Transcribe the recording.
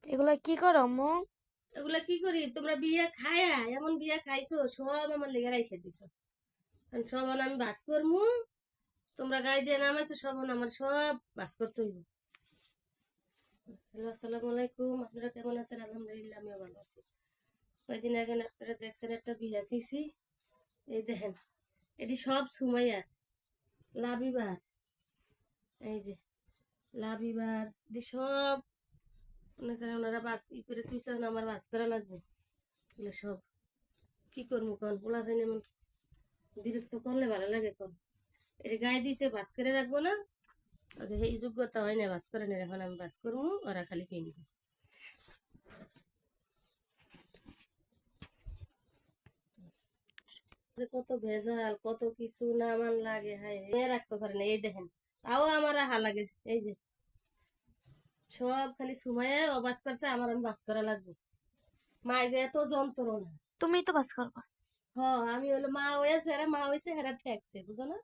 এগুলা কি করো আম্মু? এগুলা কি করি, তোমরা বিয়া খায়া এমন বিয়া খাইছো, সব আমার লেগে রাইখে দিছো। কারণ সব আমি বাস করমু, তোমরা গায়ে দিয়ে নামাইছো, সব আমার সব বাস করতে হইব। হ্যালো, আসসালামু আলাইকুম। আপনারা কেমন আছেন? আলহামদুলিল্লাহ, আমিও ভালো আছি। কয়েকদিন আগে আপনারা দেখছেন একটা বিয়া খাইছি। এই দেখেন, এটি সব সুমাইয়া লাভিবার, এই যে লাভিবার, এটি সব মনে করেন ওনারা বাস ই করে তুইছে, আমার বাস করা লাগবে। এগুলো সব কি করবো কন, পোলা ফেন এমন বিরক্ত করলে ভালো লাগে কন। এটা গায়ে দিয়েছে, বাস করে রাখবো না? ওদের এই যোগ্যতা হয় না বাস করে না, এখন আমি বাস করবো, ওরা খালি কিনবে। যে কত ভেজাল, কত কিছু নামান লাগে, হায় মেয়ে রাখতে পারে না। এই দেখেন, তাও আমার আহা লাগে। এই যে সব খালি সময়ে ও বাস করছে, আমার আমি বাস করা লাগবে। মায়ের এত যন্ত্রণা। তুমি তো বাস করবা। হ, আমি হলো মা হয়েছে, এরা মা হয়েছে, হেরা ঠেকছে, বুঝো না?